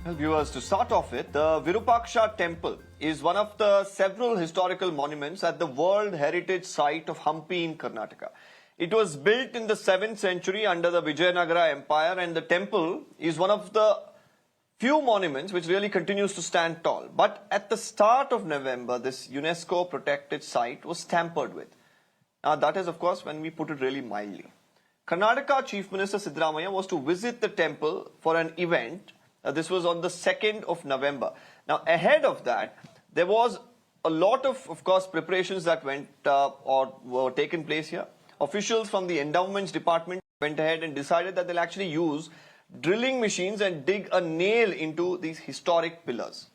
Well, viewers, to start off with, the Virupaksha Temple is one of the several historical monuments at the World Heritage Site of Hampi in Karnataka. It was built in the 7th century under the Vijayanagara Empire, and the temple is one of the few monuments which really continues to stand tall. But at the start of November, this UNESCO protected site was tampered with. Now, that is, of course, when we put it really mildly. Karnataka Chief Minister Siddaramaiah was to visit the temple for an event. This was on the 2nd of November. Now, ahead of that, there was a lot of course, preparations that went or were taken place here. Officials from the endowments department went ahead and decided that they'll actually use drilling machines and dig a nail into these historic pillars.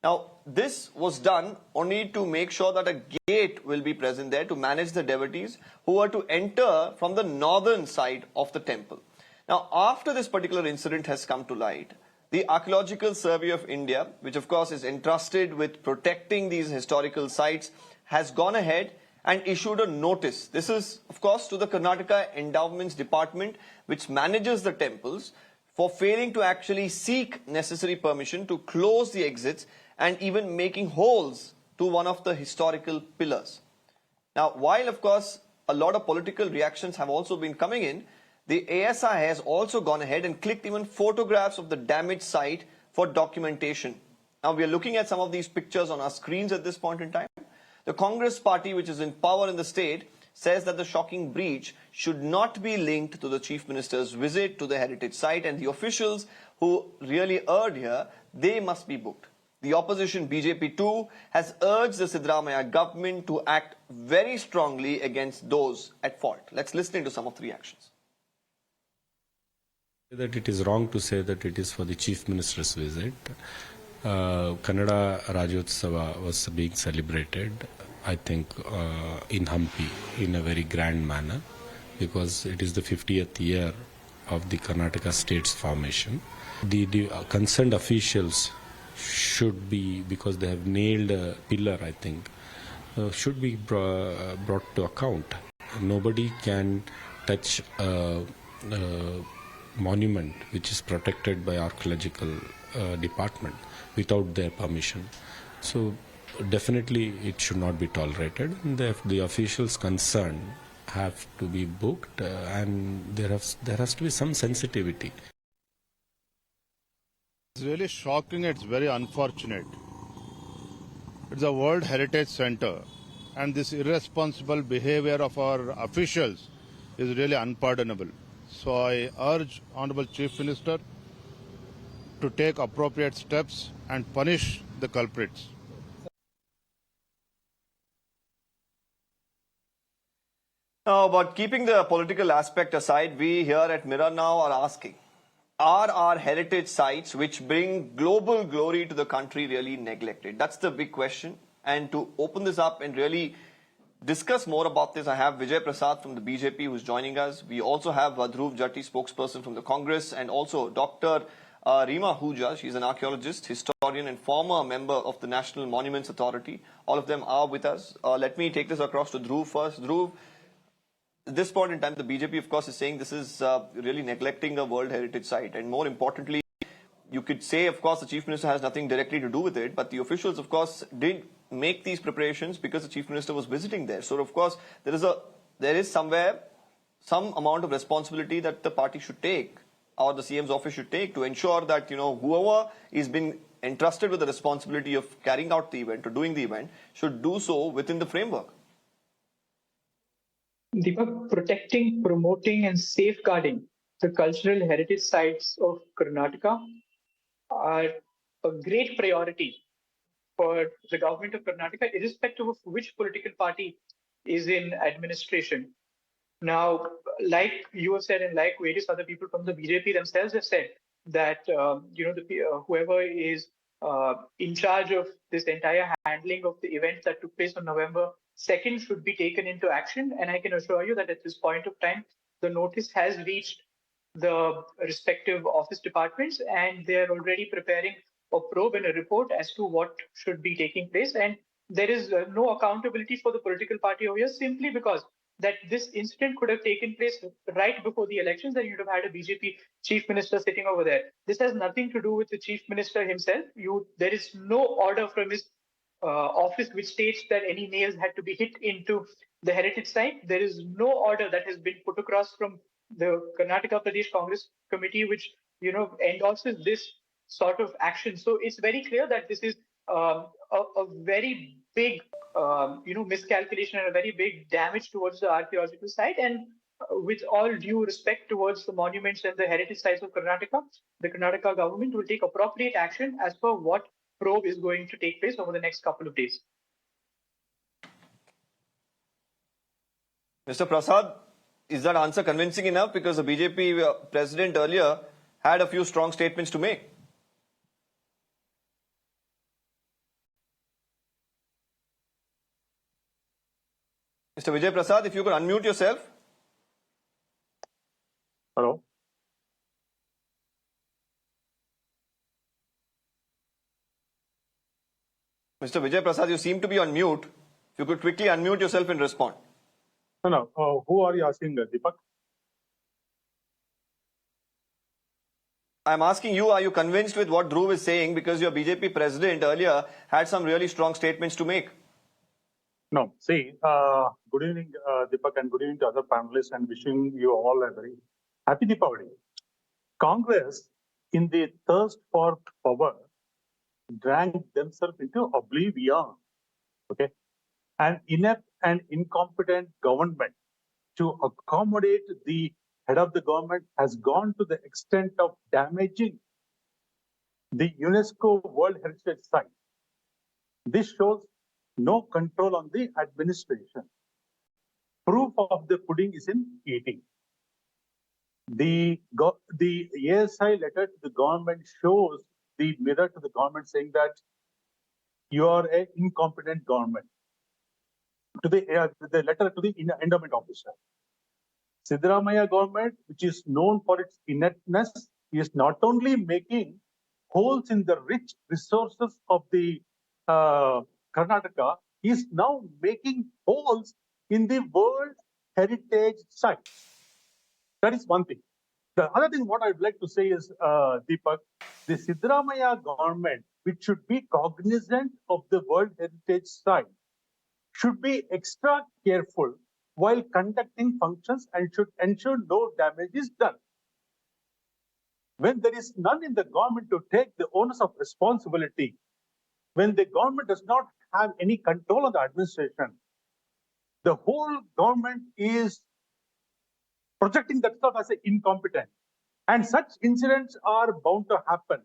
Now, this was done only to make sure that a gate will be present there to manage the devotees who were to enter from the northern side of the temple. Now, after this particular incident has come to light, the Archaeological Survey of India, which of course is entrusted with protecting these historical sites, has gone ahead and issued a notice. This is, of course, to the Karnataka Endowments Department, which manages the temples, for failing to actually seek necessary permission to close the exits and even making holes to one of the historical pillars. Now, while, of course, a lot of political reactions have also been coming in, the ASI has also gone ahead and clicked even photographs of the damaged site for documentation. Now, we are looking at some of these pictures on our screens at this point in time. The Congress party, which is in power in the state, says that the shocking breach should not be linked to the Chief Minister's visit to the heritage site, and the officials who really erred here, they must be booked. The opposition BJP too has urged the Siddaramaiah government to act very strongly against those at fault. Let's listen to some of the reactions. That it is wrong to say that it is for the Chief Minister's visit. Kannada Rajyotsava was being celebrated, I think, in Hampi in a very grand manner, because it is the 50th year of the Karnataka state's formation. The concerned officials should be, because they have nailed a pillar, I think, should be brought to account. Nobody can touch a monument which is protected by archaeological department without their permission. So definitely it should not be tolerated. The officials concerned have to be booked, and there has to be some sensitivity. It's really shocking. It's very unfortunate. It's a World Heritage Center, and this irresponsible behavior of our officials is really unpardonable. So I urge Honorable Chief Minister to take appropriate steps and punish the culprits. Now, but keeping the political aspect aside, we here at Mirror Now are asking, are our heritage sites which bring global glory to the country really neglected? That's the big question. And to open this up and really discuss more about this, I have Vijay Prasad from the BJP who's joining us. We also have Dhruv Jatti, spokesperson from the Congress, and also Dr. Reema Ahuja. She's an archaeologist, historian, and former member of the National Monuments Authority. All of them are with us. Let me take this across to Dhruv first. Dhruv, at this point in time, the BJP, of course, is saying this is really neglecting a World Heritage Site. And more importantly, you could say, of course, the Chief Minister has nothing directly to do with it, but the officials, of course, did make these preparations because the Chief Minister was visiting there. So, of course, there is somewhere some amount of responsibility that the party should take, or the CM's office should take, to ensure that, whoever is being entrusted with the responsibility of carrying out the event or doing the event should do so within the framework. Deepak, protecting, promoting and safeguarding the cultural heritage sites of Karnataka are a great priority for the government of Karnataka, irrespective of which political party is in administration. Now, like you have said, and like various other people from the BJP themselves have said, that whoever is in charge of this entire handling of the event that took place on November 2nd should be taken into action. And I can assure you that at this point of time, the notice has reached the respective office departments, and they are already preparing a probe and a report as to what should be taking place. And there is no accountability for the political party over here, simply because that this incident could have taken place right before the elections, then you'd have had a BJP chief minister sitting over there. This has nothing to do with the chief minister himself. There is no order from his office which states that any nails had to be hit into the heritage site. There is no order that has been put across from the Karnataka Pradesh Congress Committee which endorses this sort of action. So it's very clear that this is a very big miscalculation and a very big damage towards the archaeological site. And with all due respect towards the monuments and the heritage sites of Karnataka, the Karnataka government will take appropriate action as per what probe is going to take place over the next couple of days. Mr. Prasad, is that answer convincing enough? Because the BJP president earlier had a few strong statements to make. Mr. Vijay Prasad, if you could unmute yourself. Hello. Mr. Vijay Prasad, you seem to be on mute. If you could quickly unmute yourself and respond. No. Who are you asking, Deepak? I'm asking you, are you convinced with what Dhruv is saying? Because your BJP president earlier had some really strong statements to make. No. See, good evening, Deepak, and good evening to other panelists, and wishing you all a very happy Deepavali. Congress, in the thirst for power, drank themselves into oblivion. Okay, an inept and incompetent government to accommodate the head of the government has gone to the extent of damaging the UNESCO World Heritage Site. This shows no control on the administration. Proof of the pudding is in eating. The ASI letter to the government shows the mirror to the government saying that you are an incompetent government. To the letter to the endowment officer. Siddaramaiah government, which is known for its ineptness, is not only making holes in the rich resources of the Karnataka, is now making holes in the World Heritage Site. That is one thing. The other thing what I'd like to say is, Deepak, the Siddaramaiah government, which should be cognizant of the World Heritage Site, should be extra careful while conducting functions and should ensure no damage is done. When there is none in the government to take the onus of responsibility, when the government does not have any control of the administration, the whole government is projecting themselves as incompetent. And such incidents are bound to happen.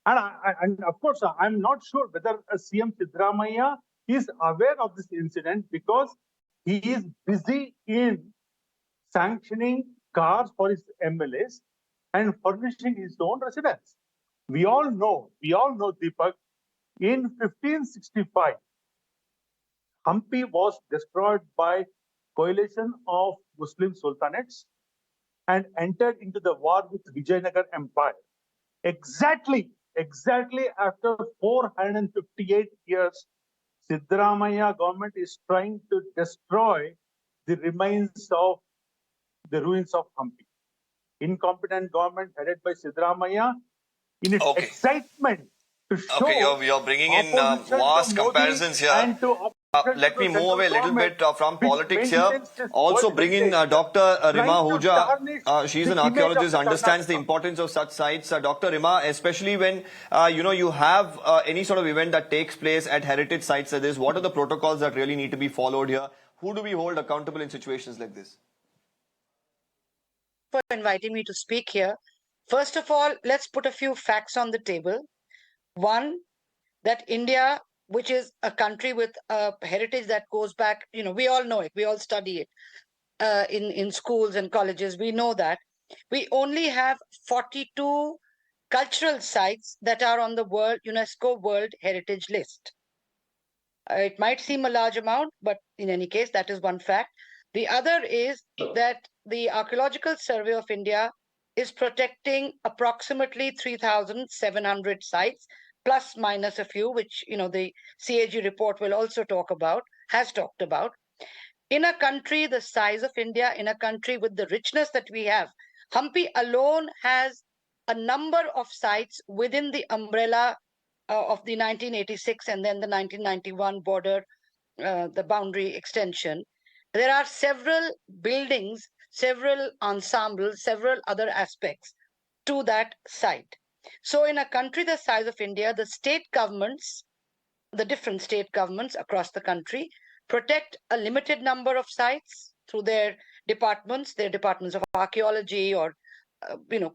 And of course, I'm not sure whether CM Siddaramaiah is aware of this incident because he is busy in sanctioning cars for his MLAs and furnishing his own residence. We all know, Deepak, in 1565, Hampi was destroyed by coalition of Muslim sultanates and entered into the war with Vijayanagar Empire. Exactly after 458 years, Siddaramaiah government is trying to destroy the remains of the ruins of Hampi. Incompetent government headed by Siddaramaiah in its excitement to show... Okay, you're bringing in vast comparisons here. Let me move away a little bit from politics here. Also bring in Dr. Rima Huja. She's an archaeologist, understands the importance of such sites. Dr. Rima, especially when you have any sort of event that takes place at heritage sites like this, what are the protocols that really need to be followed here? Who do we hold accountable in situations like this? For inviting me to speak here. First of all, let's put a few facts on the table. One, that India, which is a country with a heritage that goes back, we all know it, we all study it in schools and colleges, we know that. We only have 42 cultural sites that are on the UNESCO World Heritage List. It might seem a large amount, but in any case, that is one fact. The other is that the Archaeological Survey of India is protecting approximately 3,700 sites, plus minus a few, which the CAG report will also has talked about. In a country the size of India, in a country with the richness that we have, Hampi alone has a number of sites within the umbrella of the 1986 and then the 1991 border, the boundary extension. There are several buildings, several ensembles, several other aspects to that site. So in a country the size of India, the state governments, the different state governments across the country, protect a limited number of sites through their departments of archaeology or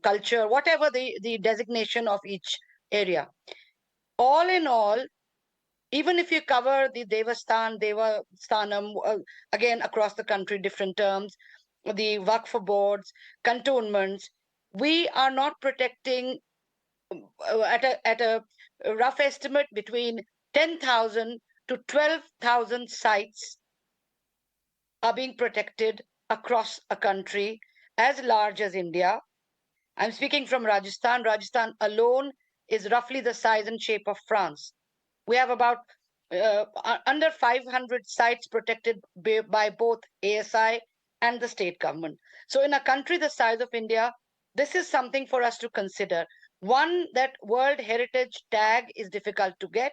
culture, whatever the designation of each area. All in all, even if you cover the Devasthanam, again across the country, different terms, the Waqf boards, cantonments, we are not protecting at a rough estimate between 10,000 to 12,000 sites are being protected across a country as large as India. I'm speaking from Rajasthan. Rajasthan alone is roughly the size and shape of France. We have about under 500 sites protected by both ASI and the state government. So in a country the size of India, this is something for us to consider. One, that World Heritage tag is difficult to get.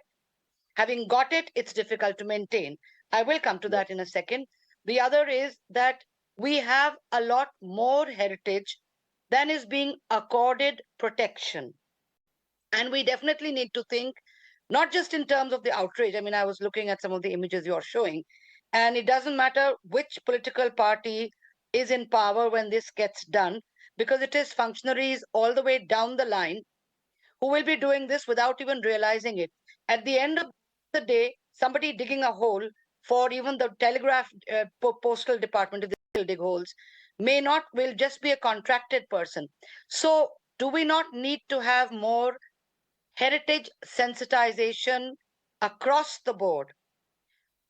Having got it, it's difficult to maintain. I will come to that in a second. The other is that we have a lot more heritage than is being accorded protection. And we definitely need to think, not just in terms of the outrage. I mean, I was looking at some of the images you're showing, and it doesn't matter which political party is in power when this gets done, because it is functionaries all the way down the line who will be doing this without even realizing it. At the end of the day, somebody digging a hole for even the telegraph postal department, if they will dig holes, will just be a contracted person. So do we not need to have more heritage sensitization across the board?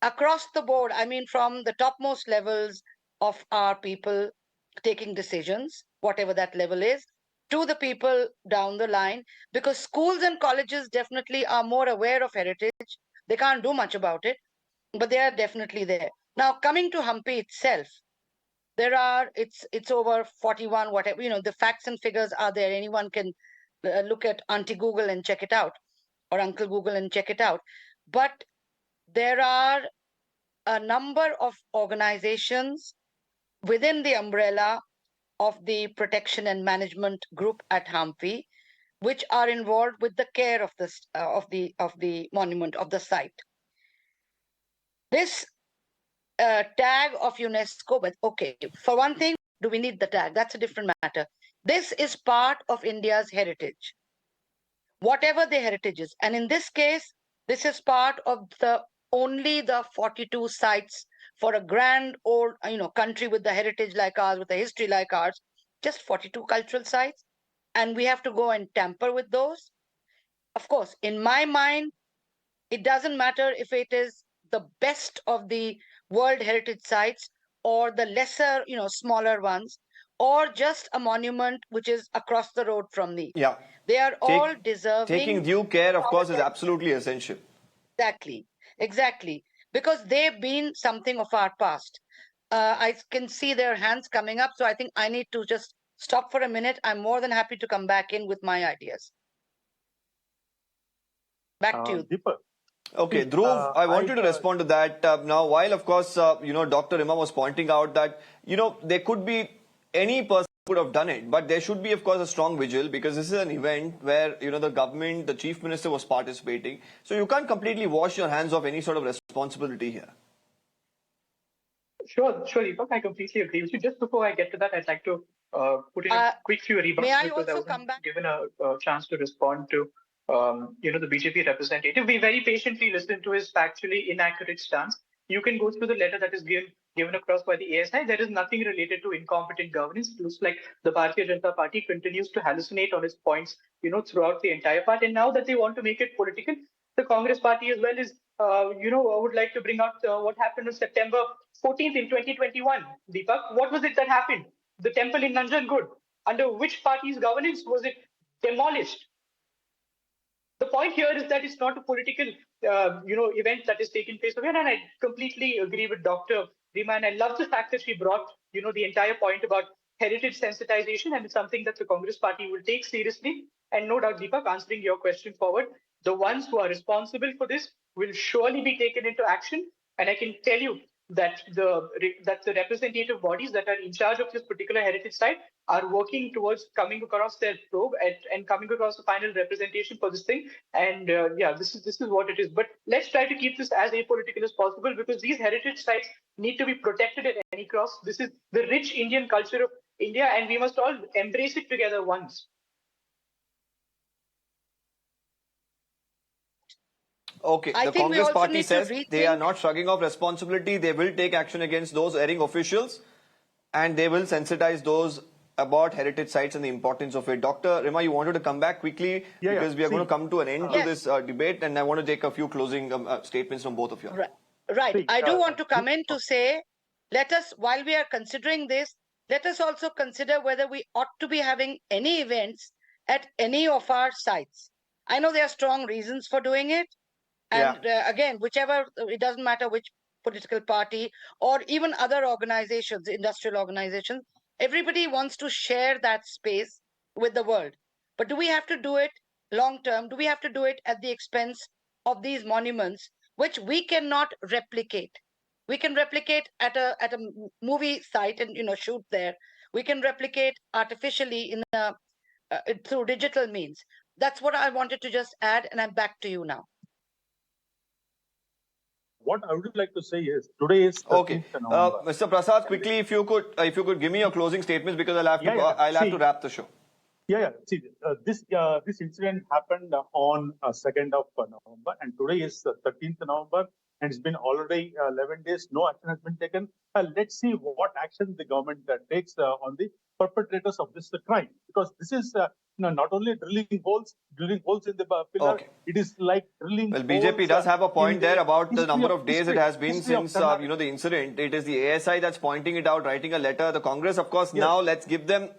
Across the board, I mean, from the topmost levels of our people taking decisions, whatever that level is, to the people down the line, because schools and colleges definitely are more aware of heritage. They can't do much about it, but they are definitely there. Now, coming to Hampi itself, it's over 41, whatever, the facts and figures are there. Anyone can look at Auntie Google and check it out, or Uncle Google and check it out. But there are a number of organizations within the umbrella of the protection and management group at Hampi, which are involved with the care of this of the monument, of the site. This tag of UNESCO, but okay, for one thing, do we need the tag? That's a different matter. This is part of India's heritage, whatever the heritage is. And in this case, this is part of only the 42 sites for a grand old country with the heritage like ours, with a history like ours, just 42 cultural sites. And we have to go and tamper with those. Of course, in my mind, it doesn't matter if it is the best of the World Heritage sites or the lesser, smaller ones, or just a monument which is across the road from me. Yeah. They are all deserving. Taking due care, of course, is absolutely essential. Exactly. Because they've been something of our past. I can see their hands coming up, so I think I need to just stop for a minute. I'm more than happy to come back in with my ideas. Back to you. Deepak. Okay, Dhruv, I want you to respond to that. Now, while, of course, Dr. Imam was pointing out that, there could be any person could have done it, but there should be, of course, a strong vigil, because this is an event where, the government, the chief minister was participating. So you can't completely wash your hands of any sort of responsibility here. Sure, Deepak, I completely agree with you. Just before I get to that, I'd like to put in a quick few remarks. May I because also I wasn't come back? given a chance to respond to the BJP representative. We very patiently listened to his factually inaccurate stance. You can go through the letter that is given across by the ASI. There is nothing related to incompetent governance. It looks like the Bharatiya Janata Party continues to hallucinate on its points, throughout the entire part. And now that they want to make it political, the Congress Party as well is, would like to bring out what happened on September 14th in 2021. Deepak, what was it that happened? The temple in Nanjangud. Under which party's governance was it demolished? The point here is that it's not a political, event that is taking place over here, and I completely agree with Dr. Rima, and I love the fact that she brought, the entire point about heritage sensitization, and it's something that the Congress party will take seriously. And no doubt, Deepak, answering your question forward, the ones who are responsible for this will surely be taken into action. And I can tell you that the representative bodies that are in charge of this particular heritage site are working towards coming across their probe and coming across the final representation for this thing. And this is what it is. But let's try to keep this as apolitical as possible, because these heritage sites need to be protected at any cost. This is the rich Indian culture of India, and we must all embrace it together once. Okay, I the think we Congress also party need to says they are rethink- not shrugging off responsibility. They will take action against those erring officials, and they will sensitize those about heritage sites and the importance of it. Dr. Rima, you wanted to come back quickly because we are going to come to an end to Yes. this debate, and I want to take a few closing statements from both of you. Right. See, I do want to come in to say, while we are considering this, let us also consider whether we ought to be having any events at any of our sites. I know there are strong reasons for doing it. And again, it doesn't matter which political party or even other organizations, industrial organizations, everybody wants to share that space with the world. But do we have to do it long term? Do we have to do it at the expense of these monuments, which we cannot replicate? We can replicate at a movie site and shoot there. We can replicate artificially through digital means. That's what I wanted to just add, and I'm back to you now. What I would like to say is today is 13th Okay, November. Mr. Prasad, quickly, if you could give me your closing statements, because I'll have to wrap the show. See, this incident happened on 2nd of November, and today is 13th November, and it's been already 11 days. No action has been taken. Let's see what action the government takes on the perpetrators of this crime, because this is not only drilling holes in the pillar. Okay. It is like drilling. Well, BJP does have a point there about the number of days it has been since Karnataka. the incident. It is the ASI that's pointing it out, writing a letter. The Congress, of course, now let's give them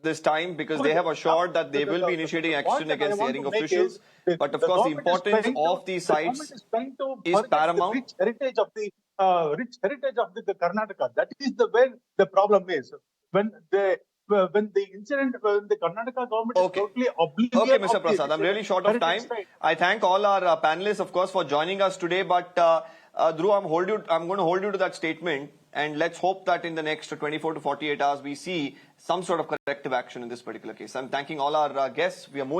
this time, because they have assured that they will be initiating action against the erring officials. But of course, the importance of these sites is paramount. Rich heritage of the Karnataka. That is where the problem is. When the Karnataka government is totally oblivious. Okay, Mr. Prasad, I'm really short of time. I thank all our panelists, of course, for joining us today. But Dhruv, I'm going to hold you to that statement, and let's hope that in the next 24 to 48 hours we see some sort of corrective action in this particular case. I'm thanking all our guests. We are moving